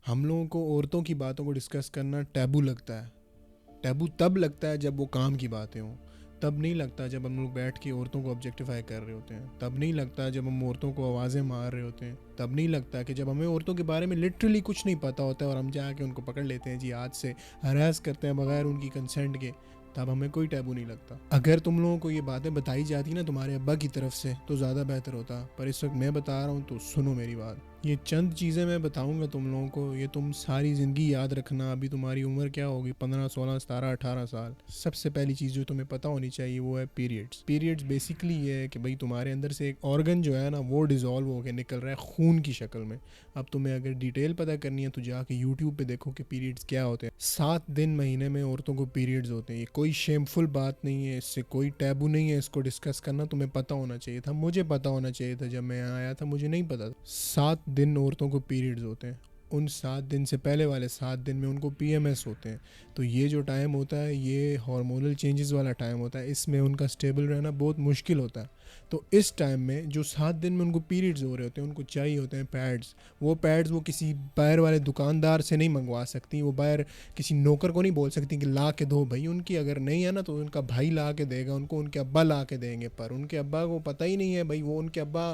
ہم لوگوں کو عورتوں کی باتوں کو ڈسکس کرنا ٹیبو لگتا ہے. ٹیبو تب لگتا ہے جب وہ کام کی باتیں ہوں. تب نہیں لگتا جب ہم لوگ بیٹھ کے عورتوں کو آبجیکٹیفائی کر رہے ہوتے ہیں. تب نہیں لگتا جب ہم عورتوں کو آوازیں مار رہے ہوتے ہیں. تب نہیں لگتا کہ جب ہمیں عورتوں کے بارے میں لٹرلی کچھ نہیں پتہ ہوتا ہے اور ہم جا کے ان کو پکڑ لیتے ہیں جی ہاتھ سے ہراس کرتے ہیں بغیر ان کی کنسنٹ کے. تب ہمیں کوئی ٹیبو نہیں لگتا. اگر تم لوگوں کو یہ باتیں بتائی جاتی نا تمہارے ابا کی طرف سے تو زیادہ بہتر ہوتا. پر اس وقت میں بتا رہا ہوں تو سنو میری بات. یہ چند چیزیں میں بتاؤں گا تم لوگوں کو, یہ تم ساری زندگی یاد رکھنا. ابھی تمہاری عمر کیا ہوگی, 15 16 17 18 سال. سب سے پہلی چیز جو تمہیں پتہ ہونی چاہیے وہ ہے پیریڈز. پیریڈز بیسیکلی یہ ہے کہ بھئی تمہارے اندر سے ایک آرگن جو ہے نا وہ ڈیزالو ہو کے نکل رہا ہے خون کی شکل میں. اب تمہیں اگر ڈیٹیل پتہ کرنی ہے تو جا کے یوٹیوب پہ دیکھو کہ پیریڈز کیا ہوتے ہیں. 7 دن مہینے میں عورتوں کو پیریڈز ہوتے ہیں. یہ کوئی شیمفل بات نہیں ہے, اس سے کوئی ٹیبو نہیں ہے اس کو ڈسکس کرنا. تمہیں پتہ ہونا چاہیے تھا, مجھے پتہ ہونا چاہیے تھا. جب میں یہاں آیا تھا مجھے نہیں پتہ تھا. 7 دن عورتوں کو پیریڈز ہوتے ہیں. ان 7 دن سے پہلے والے 7 دن میں ان کو پی ایم ایس ہوتے ہیں. تو یہ جو ٹائم ہوتا ہے یہ ہارمونل چینجز والا ٹائم ہوتا ہے. اس میں ان کا سٹیبل رہنا بہت مشکل ہوتا ہے. تو اس ٹائم میں جو 7 دن میں ان کو پیریڈز ہو رہے ہوتے ہیں ان کو چاہیے ہوتے ہیں پیڈز. وہ پیڈز وہ کسی باہر والے دکاندار سے نہیں منگوا سکتی. وہ باہر کسی نوکر کو نہیں بول سکتی کہ لا کے دو بھائی. ان کی اگر نہیں ہے نا تو ان کا بھائی لا کے دے گا ان کو, ان کے ابا لا کے دیں گے. پر ان کے ابا کو پتہ ہی نہیں ہے بھائی, وہ ان کے ابا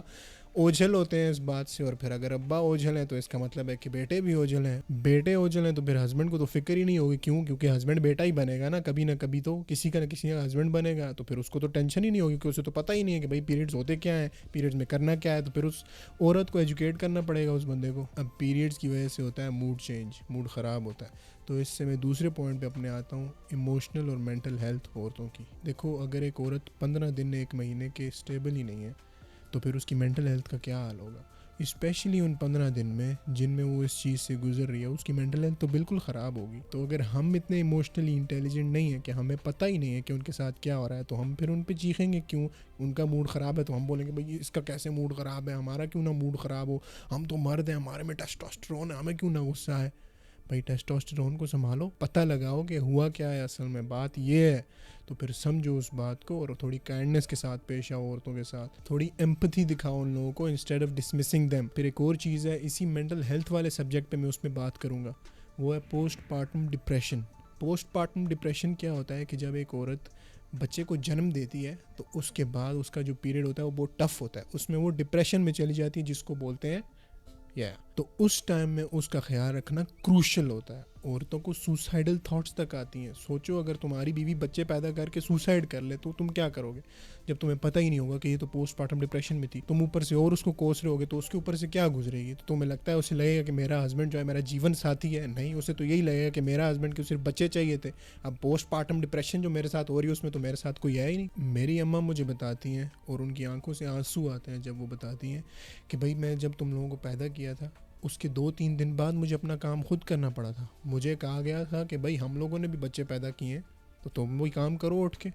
اوجھل ہوتے ہیں اس بات سے. اور پھر اگر ابا اوجھل ہیں تو اس کا مطلب ہے کہ بیٹے بھی اوجھل ہیں. بیٹے اوجھل ہیں تو پھر ہسبینڈ کو تو فکر ہی نہیں ہوگی. کیوں؟ کیونکہ ہسبینڈ بیٹا ہی بنے گا نا کبھی نہ کبھی تو, کسی کا نہ کسی کا ہسبینڈ بنے گا. تو پھر اس کو تو ٹینشن ہی نہیں ہوگی کہ اسے تو پتہ ہی نہیں ہے کہ بھائی پیریڈز ہوتے کیا ہیں, پیریڈز میں کرنا کیا ہے. تو پھر اس عورت کو ایجوکیٹ کرنا پڑے گا اس بندے کو. اب پیریڈز کی وجہ سے ہوتا ہے موڈ چینج, موڈ خراب ہوتا ہے. تو اس سے میں دوسرے پوائنٹ پہ اپنے آتا ہوں, ایموشنل اور مینٹل ہیلتھ عورتوں کی. دیکھو اگر ایک عورت 15 دن ایک مہینے کے اسٹیبل ہی نہیں ہے تو پھر اس کی مینٹل ہیلتھ کا کیا حال ہوگا. اسپیشلی ان 15 دن میں جن میں وہ اس چیز سے گزر رہی ہے اس کی مینٹل ہیلتھ تو بالکل خراب ہوگی. تو اگر ہم اتنے ایموشنلی انٹیلیجنٹ نہیں ہیں کہ ہمیں پتہ ہی نہیں ہے کہ ان کے ساتھ کیا ہو رہا ہے تو ہم پھر ان پہ چیخیں گے کیوں. ان کا موڈ خراب ہے تو ہم بولیں گے بھائی اس کا کیسے موڈ خراب ہے, ہمارا کیوں نہ موڈ خراب ہو, ہم تو مرد ہیں, ہمارے میں ٹیسٹوسٹیرون ہے, ہمیں کیوں نہ غصہ ہے. بھائی ٹیسٹوسٹیرون کو سنبھالو, پتہ لگاؤ کہ ہوا کیا ہے اصل میں, بات یہ ہے. تو پھر سمجھو اس بات کو اور تھوڑی کائنڈنس کے ساتھ پیش آؤ عورتوں کے ساتھ, تھوڑی ایمپتھی دکھاؤ ان لوگوں کو انسٹیڈ آف ڈسمسنگ دیم. پھر ایک اور چیز ہے اسی مینٹل ہیلتھ والے سبجیکٹ پہ میں اس میں بات کروں گا, وہ ہے post partum depression. Post partum depression کیا ہوتا ہے کہ جب ایک عورت بچے کو جنم دیتی ہے تو اس کے بعد اس کا جو پیریڈ ہوتا ہے وہ بہت ٹف ہوتا ہے, اس میں وہ ڈپریشن میں چلی جاتی ہے جس کو بولتے ہیں تو اس ٹائم میں اس کا خیال رکھنا کروشل ہوتا ہے. عورتوں کو سوسائڈل تھاٹس تک آتی ہیں. سوچو اگر تمہاری بیوی بچے پیدا کر کے سوسائڈ کر لے تو تم کیا کرو گے, جب تمہیں پتہ ہی نہیں ہوگا کہ یہ تو پوسٹ پارٹم ڈپریشن میں تھی. تم اوپر سے اور اس کو کوس رہے ہوگے تو اس کے اوپر سے کیا گزرے گی. تو تمہیں لگتا ہے اسے لگے گا کہ میرا ہسبینڈ جو ہے میرا جیون ساتھی ہے, نہیں, اسے تو یہی لگے گا کہ میرا ہسبینڈ کو صرف بچے چاہیے تھے. اب پوسٹ پارٹم ڈپریشن جو میرے ساتھ ہو رہی ہے اس میں تو میرے ساتھ کوئی ہے ہی نہیں. میری اماں مجھے بتاتی ہیں اور ان کی آنکھوں سے آنسو آتے ہیں جب وہ بتاتی ہیں کہ بھائی میں جب تم لوگوں کو پیدا کیا تھا اس کے 2-3 دن بعد مجھے اپنا کام خود کرنا پڑا تھا. مجھے کہا گیا تھا کہ بھائی ہم لوگوں نے بھی بچے پیدا کیے ہیں تو تم وہی کام کرو اٹھ کے.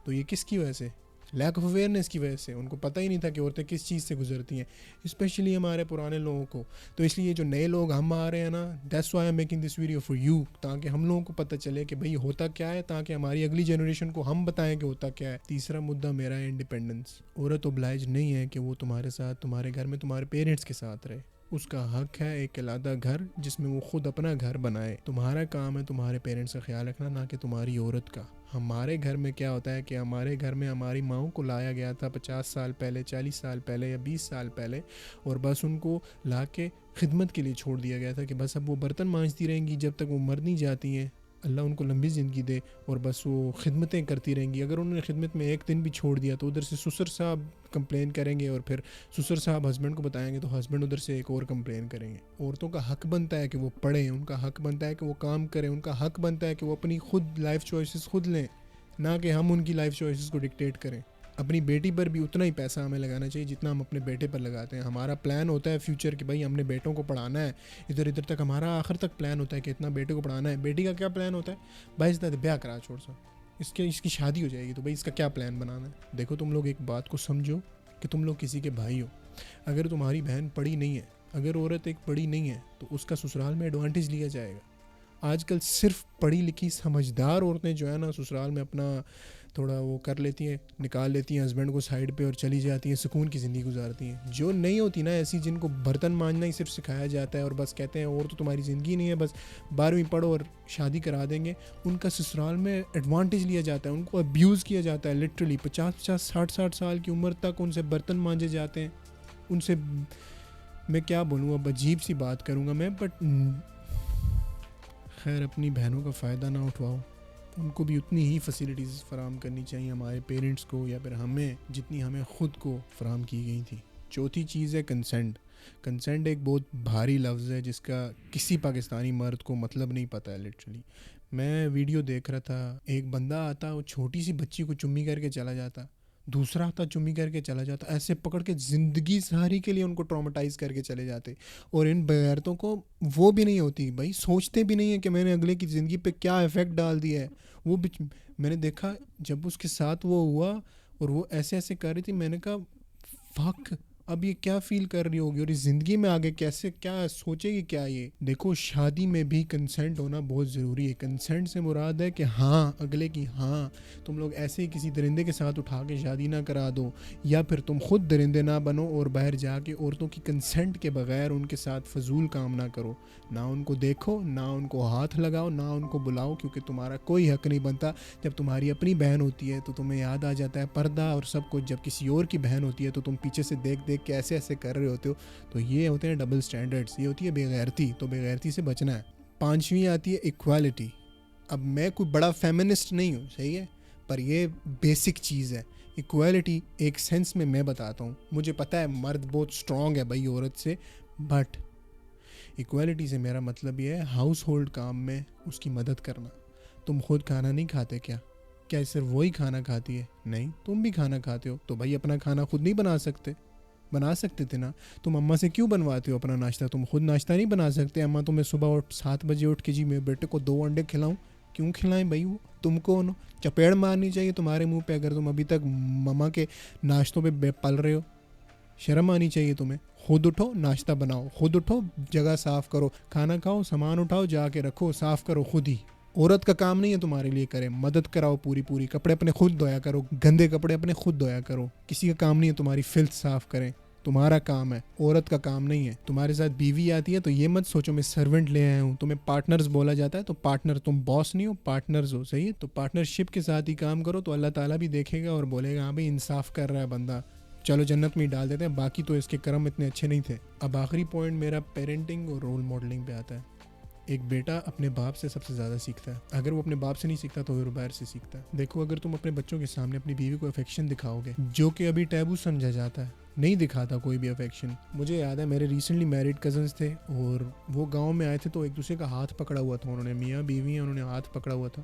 تو یہ کس کی وجہ سے, لیک آف اویئرنیس کی وجہ سے. ان کو پتہ ہی نہیں تھا کہ عورتیں کس چیز سے گزرتی ہیں, اسپیشلی ہمارے پرانے لوگوں کو. تو اس لیے جو نئے لوگ ہم آ رہے ہیں نا, that's why I am making this video for you, تاکہ ہم لوگوں کو پتہ چلے کہ بھائی ہوتا کیا ہے, تاکہ ہماری اگلی جنریشن کو ہم بتائیں کہ ہوتا کیا ہے. تیسرا مدعا میرا ہے انڈیپینڈنس. عورت اوبلائج نہیں ہے کہ وہ تمہارے ساتھ تمہارے گھر میں تمہارے پیرنٹس کے ساتھ رہے. اس کا حق ہے ایک علیحدہ گھر جس میں وہ خود اپنا گھر بنائے. تمہارا کام ہے تمہارے پیرنٹس کا خیال رکھنا, نہ کہ تمہاری عورت کا. ہمارے گھر میں کیا ہوتا ہے کہ ہمارے گھر میں ہماری ماؤں کو لایا گیا تھا 50 سال پہلے, 40 سال پہلے یا 20 سال پہلے, اور بس ان کو لا کے خدمت کے لیے چھوڑ دیا گیا تھا کہ بس اب وہ برتن مانجتی رہیں گی جب تک وہ مر نہیں جاتی ہیں, اللہ ان کو لمبی زندگی دے, اور بس وہ خدمتیں کرتی رہیں گی. اگر انہوں نے خدمت میں ایک دن بھی چھوڑ دیا تو ادھر سے سسر صاحب کمپلین کریں گے, اور پھر سسر صاحب ہسبینڈ کو بتائیں گے تو ہسبینڈ ادھر سے ایک اور کمپلین کریں گے. عورتوں کا حق بنتا ہے کہ وہ پڑھیں, ان کا حق بنتا ہے کہ وہ کام کریں, ان کا حق بنتا ہے کہ وہ اپنی خود لائف چوائسز خود لیں, نہ کہ ہم ان کی لائف چوائسز کو ڈکٹیٹ کریں. اپنی بیٹی پر بھی اتنا ہی پیسہ ہمیں لگانا چاہیے جتنا ہم اپنے بیٹے پر لگاتے ہیں. ہمارا پلان ہوتا ہے فیوچر کہ بھائی ہم نے بیٹوں کو پڑھانا ہے, ادھر تک ہمارا آخر تک پلان ہوتا ہے کہ اتنا بیٹے کو پڑھانا ہے. بیٹی کا کیا پلان ہوتا ہے, بھائی اس بیاہ کرا چھوڑ سا, اس کی شادی ہو جائے گی تو بھائی اس کا کیا پلان بنانا ہے. دیکھو تم لوگ ایک بات کو سمجھو کہ تم لوگ کسی کے بھائی ہو. اگر تمہاری بہن پڑھی نہیں ہے, اگر عورت ایک پڑھی نہیں ہے تو اس کا سسرال میں ایڈوانٹیج لیا جائے گا. آج کل صرف پڑھی لکھی سمجھدار عورتیں جو ہے نا سسرال میں اپنا تھوڑا وہ کر لیتی ہیں, نکال لیتی ہیں ہسبینڈ کو سائڈ پہ اور چلی جاتی ہیں, سکون کی زندگی گزارتی ہیں. جو نہیں ہوتی نا ایسی, جن کو برتن مانجنا ہی صرف سکھایا جاتا ہے اور بس کہتے ہیں اور تو تمہاری زندگی نہیں ہے, بس 12ویں پڑھو اور شادی کرا دیں گے, ان کا سسرال میں ایڈوانٹیج لیا جاتا ہے, ان کو ابیوز کیا جاتا ہے لٹرلی. 50 60 سال کی عمر تک ان سے برتن مانجے جاتے ہیں, ان سے میں کیا بولوں, اب عجیب سی بات کروں گا میں, بٹ خیر اپنی بہنوں کا فائدہ نہ اٹھواؤ, ان کو بھی اتنی ہی فیسلٹیز فراہم کرنی چاہیے ہمارے پیرنٹس کو یا پھر ہمیں, جتنی ہمیں خود کو فراہم کی گئی تھی. چوتھی چیز ہے کنسنٹ. کنسنٹ ایک بہت بھاری لفظ ہے جس کا کسی پاکستانی مرد کو مطلب نہیں پتہ ہے لٹرلی. میں ویڈیو دیکھ رہا تھا, ایک بندہ آتا, وہ چھوٹی سی بچی کو چمی کر کے چلا جاتا, دوسرا آتا چمی کر کے چلا جاتا, ایسے پکڑ کے زندگی ساری کے لیے ان کو ٹرامیٹائز کر کے چلے جاتے. اور ان بغیرتوں کو وہ بھی نہیں ہوتی بھائی, سوچتے بھی نہیں ہیں کہ میں نے اگلے کی زندگی پہ کیا افیکٹ ڈال دیا ہے. وہ میں نے دیکھا جب اس کے ساتھ وہ ہوا اور وہ ایسے ایسے کر رہی تھی, میں نے کہا فک, اب یہ کیا فیل کر رہی ہوگی اور اس زندگی میں آگے کیسے کیا سوچے گی کیا یہ. دیکھو شادی میں بھی کنسنٹ ہونا بہت ضروری ہے. کنسنٹ سے مراد ہے کہ ہاں اگلے کی ہاں, تم لوگ ایسے ہی کسی درندے کے ساتھ اٹھا کے شادی نہ کرا دو, یا پھر تم خود درندے نہ بنو اور باہر جا کے عورتوں کی کنسنٹ کے بغیر ان کے ساتھ فضول کام نہ کرو. نہ ان کو دیکھو, نہ ان کو ہاتھ لگاؤ, نہ ان کو بلاؤ, کیونکہ تمہارا کوئی حق نہیں بنتا. جب تمہاری اپنی بہن ہوتی ہے تو تمہیں یاد آ جاتا ہے پردہ اور سب کچھ, جب کسی اور کی بہن ہوتی ہے تو تم پیچھے سے دیکھ دیکھ کے ایسے ایسے کر رہے ہوتے ہو. تو یہ ہوتے ہیں ڈبل سٹینڈرڈز, یہ ہوتی ہے بے غیرتی. تو بے غیرتی سے بچنا ہے. 5ویں آتی ہے ایکوالٹی. اب میں کوئی بڑا فیمنسٹ نہیں ہوں, صحیح ہے, پر یہ بیسک چیز ہے. ایکوالٹی ایک سینس میں میں بتاتا ہوں, مجھے پتہ ہے مرد بہت اسٹرانگ ہے بھائی عورت سے, بٹ ایکوالٹی سے میرا مطلب یہ ہے ہاؤس ہولڈ کام میں اس کی مدد کرنا. تم خود کھانا نہیں کھاتے کیا صرف وہی کھانا کھاتی ہے؟ نہیں, تم بھی کھانا کھاتے ہو, تو بھائی اپنا کھانا خود نہیں بنا سکتے؟ بنا سکتے تھے نا. تم اماں سے کیوں بنواتے ہو اپنا ناشتہ؟ تم خود ناشتہ نہیں بنا سکتے؟ اماں تمہیں صبح 7 بجے اٹھ کے جی میرے بیٹے کو 2 انڈے کھلاؤں, کیوں کھلائیں بھائی؟ وہ تم کو چپیڑ مارنی چاہیے تمہارے منہ پہ اگر تم ابھی تک مما کے ناشتوں پہ پل رہے ہو. شرم آنی چاہیے تمہیں. خود اٹھو, ناشتہ بناؤ, خود اٹھو, جگہ صاف کرو, کھانا کھاؤ, سامان اٹھاؤ, جا کے رکھو, صاف کرو خود ہی. عورت کا کام نہیں ہے تمہارے لیے کرے, مدد کراؤ پوری. کپڑے اپنے خود دھویا کرو, گندے کپڑے اپنے خود دھویا کرو. کسی کا کام نہیں ہے تمہاری فلت صاف کریں, تمہارا کام ہے, عورت کا کام نہیں ہے. تمہارے ساتھ بیوی آتی ہے تو یہ مت سوچو میں سرونٹ لے آیا ہوں. تمہیں پارٹنرز بولا جاتا ہے, تو پارٹنر, تم باس نہیں ہو, پارٹنرز ہو, صحیح ہے. تو پارٹنرشپ کے ساتھ ہی کام کرو, تو اللہ تعالیٰ بھی دیکھے گا اور بولے گا ہاں بھائی انصاف کر رہا ہے بندہ, چلو جنت میں ہی ڈال دیتے ہیں. باقی تو اس کے کرم اتنے اچھے نہیں تھے. اب آخری پوائنٹ میرا پیرنٹنگ اور رول ماڈلنگ پہ آتا ہے. ایک بیٹا اپنے باپ سے سب سے زیادہ سیکھتا ہے. اگر وہ اپنے باپ سے نہیں سیکھتا تو وہ باہر سے سیکھتا ہے. دیکھو اگر تم اپنے بچوں کے سامنے اپنی بیوی کو افیکشن دکھاؤ گے, جو کہ ابھی ٹیبو سمجھا جاتا ہے, نہیں دکھاتا کوئی بھی افیکشن. مجھے یاد ہے میرے ریسنٹلی میرڈ کزنس تھے اور وہ گاؤں میں آئے تھے, تو ایک دوسرے کا ہاتھ پکڑا ہوا تھا, انہوں نے میاں بیوی ہیں, انہوں نے ہاتھ پکڑا ہوا تھا.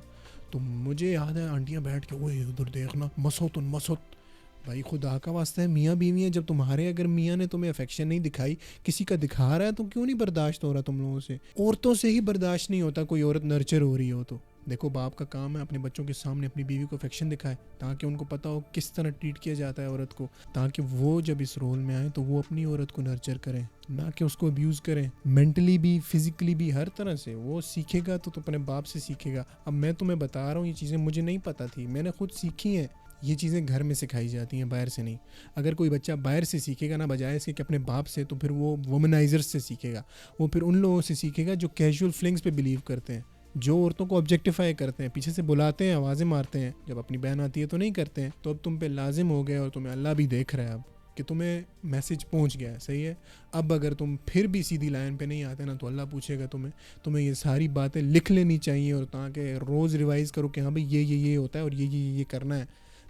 تو مجھے یاد ہے آنٹیاں بیٹھ کے اوئے ادھر دیکھنا, مسوت. بھائی خدا کا واسطہ ہے, میاں بیوی ہیں, جب تمہارے اگر میاں نے تمہیں افیکشن نہیں دکھائی, کسی کا دکھا رہا ہے, تو کیوں نہیں برداشت ہو رہا تم لوگوں سے؟ عورتوں سے ہی برداشت نہیں ہوتا کوئی عورت نرچر ہو رہی ہو تو. دیکھو باپ کا کام ہے اپنے بچوں کے سامنے اپنی بیوی کو افیکشن دکھائے, تاکہ ان کو پتہ ہو کس طرح ٹریٹ کیا جاتا ہے عورت کو, تاکہ وہ جب اس رول میں آئیں تو وہ اپنی عورت کو نرچر کریں, نہ کہ اس کو ابیوز کریں. مینٹلی بھی, فزیکلی بھی, ہر طرح سے وہ سیکھے گا تو اپنے باپ سے سیکھے گا. اب میں تمہیں بتا رہا ہوں یہ چیزیں مجھے نہیں پتہ تھی, میں نے خود سیکھی ہیں. یہ چیزیں گھر میں سکھائی جاتی ہیں, باہر سے نہیں. اگر کوئی بچہ باہر سے سیکھے گا نا بجائے اس کے کہ اپنے باپ سے, تو پھر وہ وومنائزر سے سیکھے گا. وہ پھر ان لوگوں سے سیکھے گا جو کیجول فلنگز پہ بلیو کرتے ہیں, جو عورتوں کو آبجیکٹیفائی کرتے ہیں, پیچھے سے بلاتے ہیں, آوازیں مارتے ہیں, جب اپنی بہن آتی ہے تو نہیں کرتے ہیں. تو اب تم پہ لازم ہو گیا, اور تمہیں اللہ بھی دیکھ رہا ہے اب کہ تمہیں میسج پہنچ گیا ہے, صحیح ہے. اب اگر تم پھر بھی سیدھی لائن پہ نہیں آتے نا, تو اللہ پوچھے گا تمہیں یہ ساری باتیں لکھ لینی چاہیے, اور تاکہ روز ریوائز کرو کہ ہاں بھائی یہ ہوتا ہے اور یہ کرنا ہے,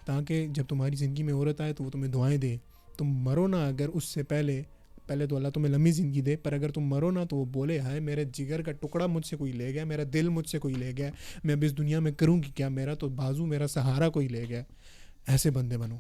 تاکہ جب تمہاری زندگی میں عورت آئے تو وہ تمہیں دعائیں دے. تم مرو نا اگر اس سے پہلے تو اللہ تمہیں لمبی زندگی دے, پر اگر تم مرو نا تو وہ بولے ہائے میرے جگر کا ٹکڑا مجھ سے کوئی لے گیا, میرا دل مجھ سے کوئی لے گیا, میں اب اس دنیا میں کروں گی کیا, میرا تو بازو, میرا سہارا کوئی لے گیا. ایسے بندے بنو.